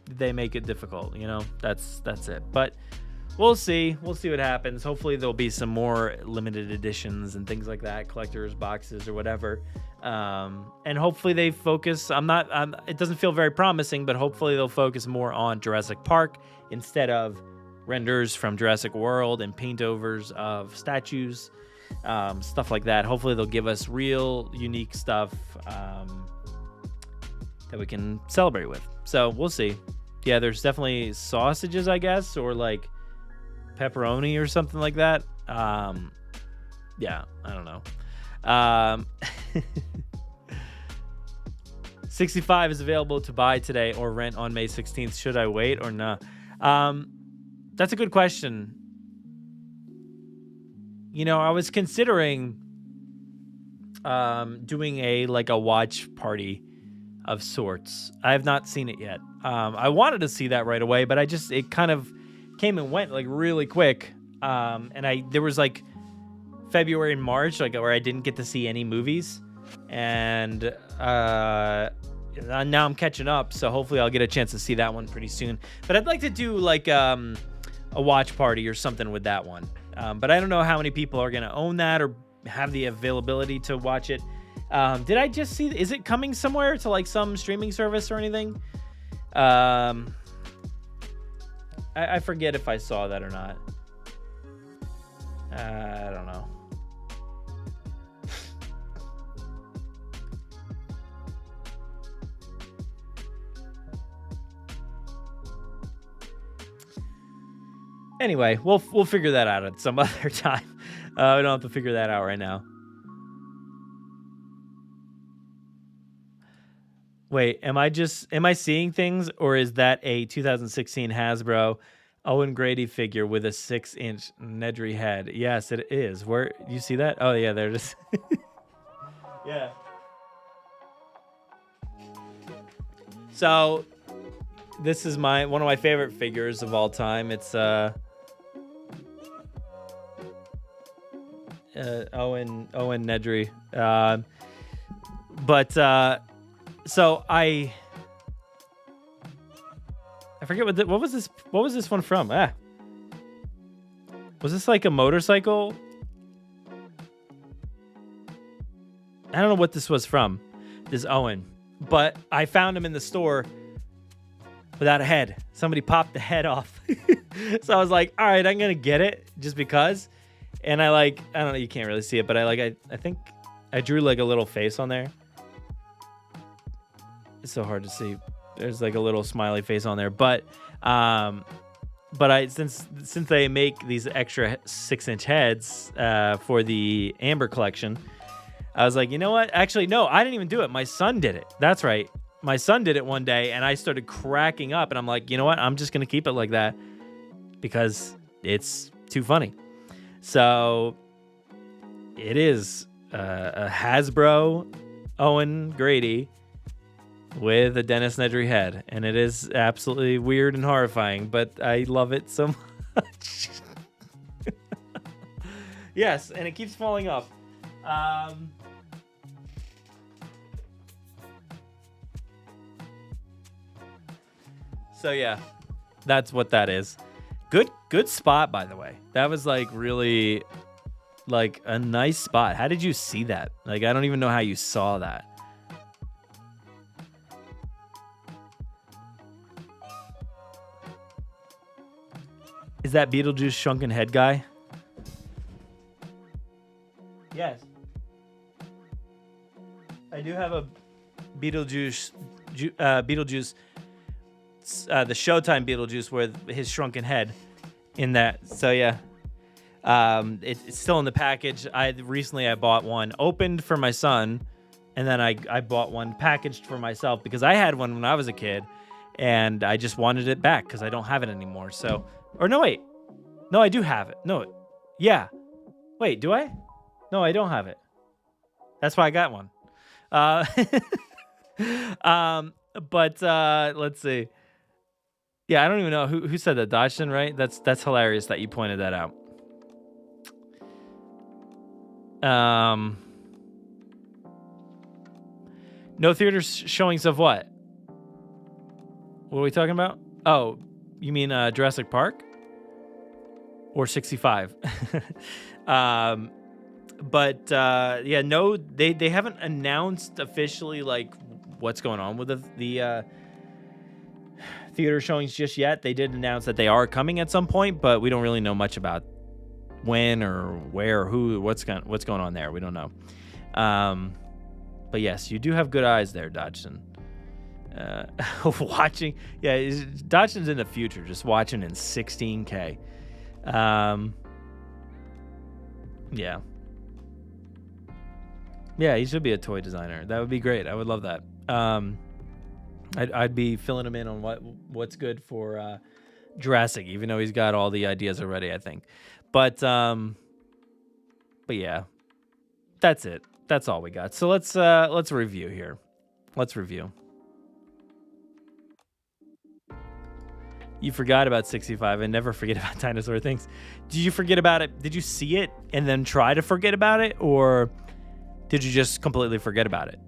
Speaker 1: they make it difficult, that's it. But we'll see. We'll see what happens. Hopefully there'll be some more limited editions and things like that, collector's boxes or whatever. And hopefully they focus. It doesn't feel very promising, but hopefully they'll focus more on Jurassic Park instead of renders from Jurassic World and paint-overs of statues, stuff like that. Hopefully they'll give us real, unique stuff that we can celebrate with. So we'll see. Yeah, there's definitely sausages, I guess, or like pepperoni or something like that. Yeah, I don't know. 65 is available to buy today or rent on May 16th. Should I wait or not? That's a good question. I was considering doing a watch party of sorts. I have not seen it yet. I wanted to see that right away, but it kind of came and went like really quick. And there was like February and March, where I didn't get to see any movies, and now I'm catching up. So hopefully I'll get a chance to see that one pretty soon. But I'd like to do like a watch party or something with that one. But I don't know how many people are going to own that or have the availability to watch it. Did I just see, is it coming somewhere to like some streaming service or anything? I forget if I saw that or not. I don't know. Anyway, we'll figure that out at some other time. We don't have to figure that out right now. Wait, am I seeing things, or is that a 2016 Hasbro Owen Grady figure with a 6-inch Nedry head? Yes, it is. Where you see that? Oh yeah, there it is. Yeah. So this is one of my favorite figures of all time. It's Owen Nedry. So I forget what was this one from? Was this like a motorcycle? I don't know what this was from, this Owen, but I found him in the store without a head. Somebody popped the head off. So I was like, all right, I'm going to get it just because. And I don't know, you can't really see it, but I think I drew like a little face on there. It's so hard to see. There's like a little smiley face on there, but since they make these extra 6-inch heads for the Amber collection, I was like, you know what? Actually, no, I didn't even do it. My son did it. That's right. My son did it one day, and I started cracking up, and I'm like, you know what? I'm just gonna keep it like that because it's too funny. So it is a Hasbro Owen Grady with a Dennis Nedry head, and it is absolutely weird and horrifying, but I love it so much. Yes, and it keeps falling off. So yeah, that's what that is. Good spot, by the way. That was like really like a nice spot. How did you see that? Like, I don't even know how you saw that. Is that Beetlejuice shrunken head guy? Yes. I do have a Beetlejuice, the Showtime Beetlejuice with his shrunken head in that. So yeah, it's still in the package. Recently I bought one opened for my son, and then I bought one packaged for myself because I had one when I was a kid, and I just wanted it back because I don't have it anymore. So, or no, wait, no, I do have it. No, yeah, wait, do I? No, I don't have it. That's why I got one. But let's see. Yeah, I don't even know who said that. Dodgson, right? That's hilarious that you pointed that out. No theater showings of what? What are we talking about? Oh, you mean Jurassic Park or 65? But yeah, no, they haven't announced officially like what's going on with the theater showings just yet. They did announce that they are coming at some point, but we don't really know much about when or where or who, what's going on there. We don't know. But yes, you do have good eyes there, Dodgson. Watching, yeah, Dodgson's in the future, just watching in 16K. Yeah. Yeah, he should be a toy designer. That would be great. I would love that. I'd be filling him in on what's good for Jurassic, even though he's got all the ideas already, I think. But yeah, that's it. That's all we got. So let's review here. Let's review. You forgot about 65 and never forget about dinosaur things. Did you forget about it? Did you see it and then try to forget about it, or did you just completely forget about it?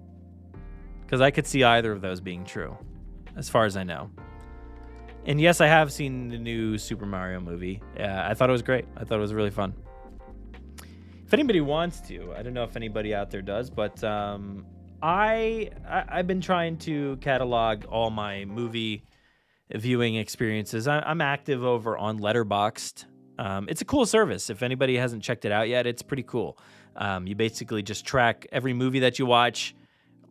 Speaker 1: Because I could see either of those being true, as far as I know. And yes, I have seen the new Super Mario movie. I thought it was great. I thought it was really fun. If anybody wants to, I don't know if anybody out there does, but I've been trying to catalog all my movie viewing experiences. I'm active over on Letterboxd. It's a cool service. If anybody hasn't checked it out yet, it's pretty cool. You basically just track every movie that you watch.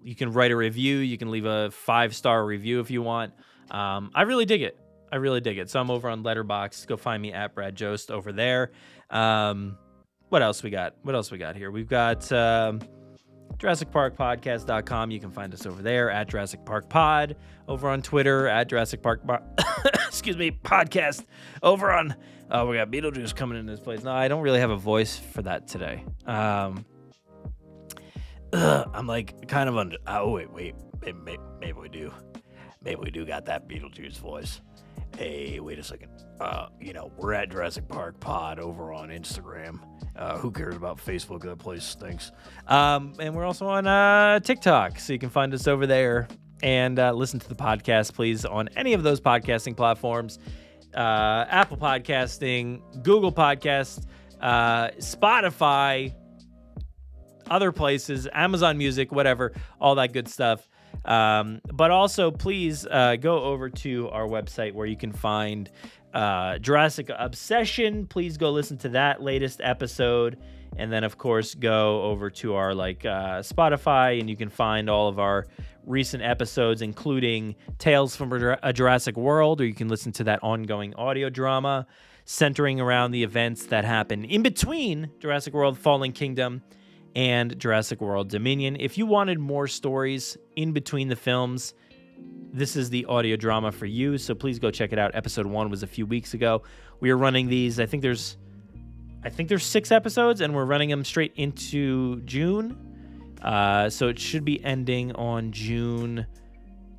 Speaker 1: You can write a review. You can leave a 5-star review if you want. I really dig it. So I'm over on Letterboxd. Go find me at Brad Jost over there. What else we got? Here? We've got JurassicParkPodcast.com. You can find us over there at Jurassic Park Pod. Over on Twitter at Jurassic Park Podcast. Over on... Oh, we got Beetlejuice coming in this place. No, I don't really have a voice for that today. I'm like kind of under... Oh, wait. Maybe we do. Maybe we do got that Beetlejuice voice. Hey, wait a second. We're at Jurassic Park Pod over on Instagram. Who cares about Facebook? That place stinks. And we're also on TikTok, so you can find us over there and listen to the podcast, please, on any of those podcasting platforms. Apple Podcasting, Google Podcasts, Spotify, other places, Amazon Music, whatever, all that good stuff. But also, please go over to our website where you can find Jurassic Obsession. Please go listen to that latest episode. And then, of course, go over to our Spotify, and you can find all of our recent episodes, including Tales from a Jurassic World, or you can listen to that ongoing audio drama centering around the events that happen in between Jurassic World Fallen Kingdom and Jurassic World Dominion. If you wanted more stories in between the films, this is the audio drama for you, so please go check it out. Episode 1 was a few weeks ago. We are running these, I think there's 6 episodes, and we're running them straight into June. So it should be ending on June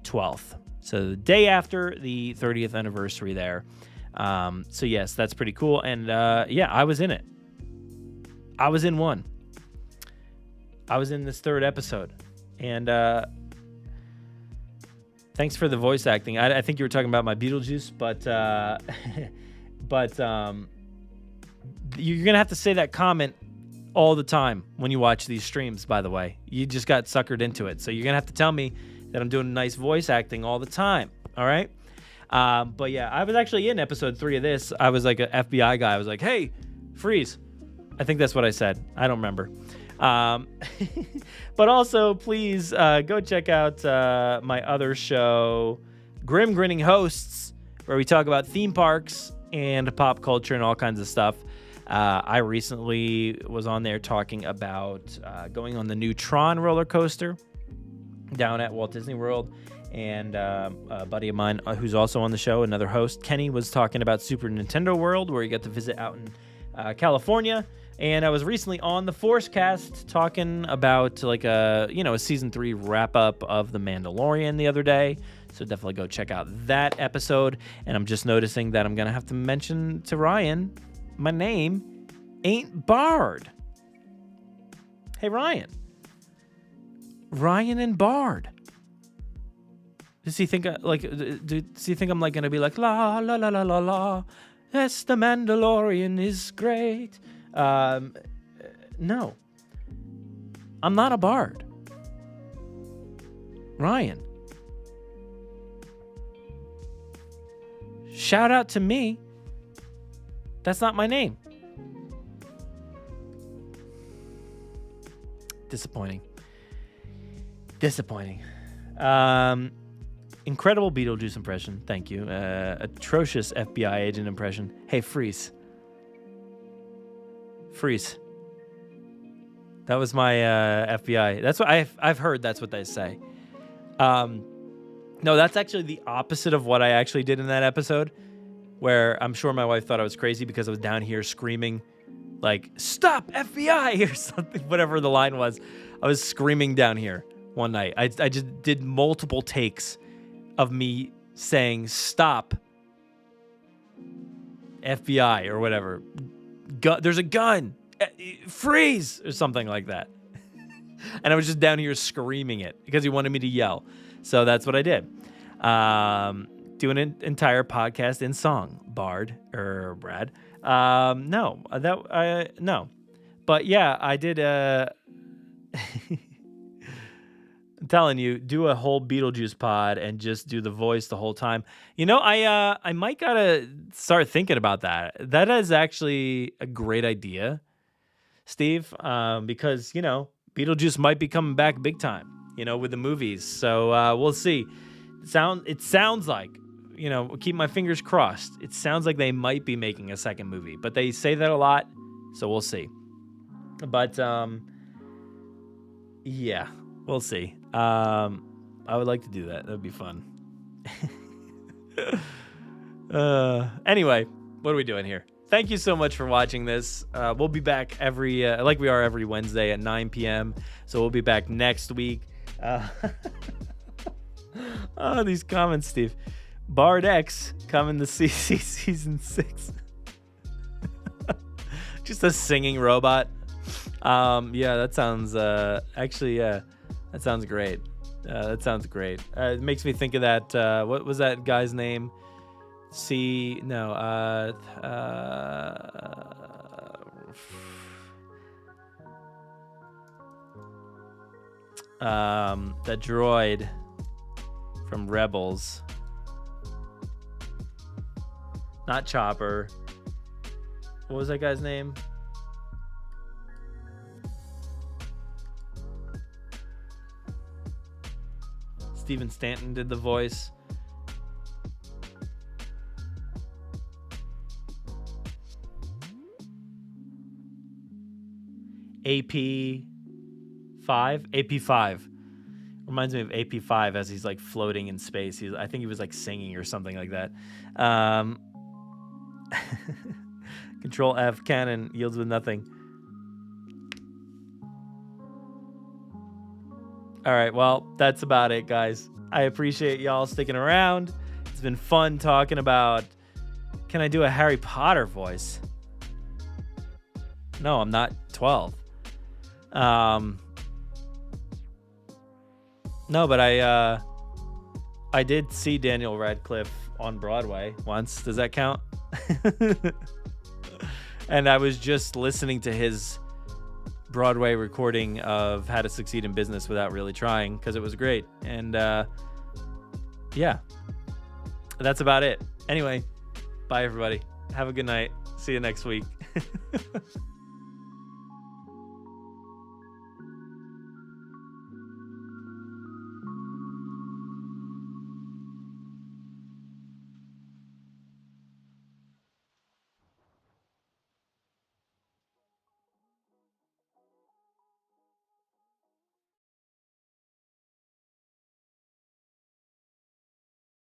Speaker 1: 12th. So the day after the 30th anniversary there. So yes, that's pretty cool. And I was in it. I was in one. I was in this 3rd episode. And thanks for the voice acting. I think you were talking about my Beetlejuice, but you're going to have to say that comment all the time when you watch these streams, by the way. You just got suckered into it. So you're going to have to tell me that I'm doing nice voice acting all the time. All right? But yeah, I was actually in episode 3 of this. I was like an FBI guy. I was like, hey, freeze. I think that's what I said. I don't remember. But also, please go check out my other show, Grim Grinning Hosts, where we talk about theme parks and pop culture and all kinds of stuff. I recently was on there talking about going on the new Tron roller coaster down at Walt Disney World. And a buddy of mine who's also on the show, another host, Kenny, was talking about Super Nintendo World, where you get to visit out in California. And I was recently on the Forcecast talking about a season 3 wrap up of The Mandalorian the other day. So definitely go check out that episode. And I'm just noticing that I'm going to have to mention to Ryan, my name ain't Bard. Hey, Ryan. Ryan and Bard. Does he think does he think I'm going to be like, la, la, la, la, la, la. Yes, the Mandalorian is great. No. I'm not a bard. Ryan. Shout out to me. That's not my name. Disappointing. Incredible Beetlejuice impression. Thank you. Atrocious FBI agent impression. Hey, freeze. Freeze. That was my FBI. That's what I've heard. That's what they say. No, that's actually the opposite of what I actually did in that episode, where I'm sure my wife thought I was crazy because I was down here screaming, like, stop FBI or something, whatever the line was. I was screaming down here one night. I just did multiple takes of me saying, stop FBI or whatever. There's a gun. Freeze or something like that. And I was just down here screaming it because he wanted me to yell. So that's what I did. do an entire podcast in song, Brad. No. But yeah, I did I'm telling you, do a whole Beetlejuice pod and just do the voice the whole time. I might gotta start thinking about that. That is actually a great idea, Steve, because, Beetlejuice might be coming back big time, with the movies. So we'll see. It sounds like, keep my fingers crossed. It sounds like they might be making a second movie, but they say that a lot, so we'll see. But yeah, we'll see. I would like to do that. That'd be fun. Anyway, what are we doing here? Thank you so much for watching this. We'll be back like we are every Wednesday at 9 p.m. So we'll be back next week. Oh, these comments, Steve. Bard X coming to CC season 6. Just a singing robot. Yeah, that sounds that sounds great. That sounds great. It makes me think of that. What was that guy's name? That droid from Rebels. Not Chopper. What was that guy's name? Steven Stanton did the voice. AP5 reminds me of AP5 as he's like floating in space. I think he was like singing or something like that. Control F, cannon yields with nothing. All right, well, that's about it, guys. I appreciate y'all sticking around. It's been fun talking about, can I do a Harry Potter voice? No, I'm not 12. No, but I did see Daniel Radcliffe on Broadway once. Does that count? And I was just listening to his Broadway recording of How to Succeed in Business Without Really Trying because it was great. And yeah, that's about it. Anyway, bye everybody. Have a good night. See you next week.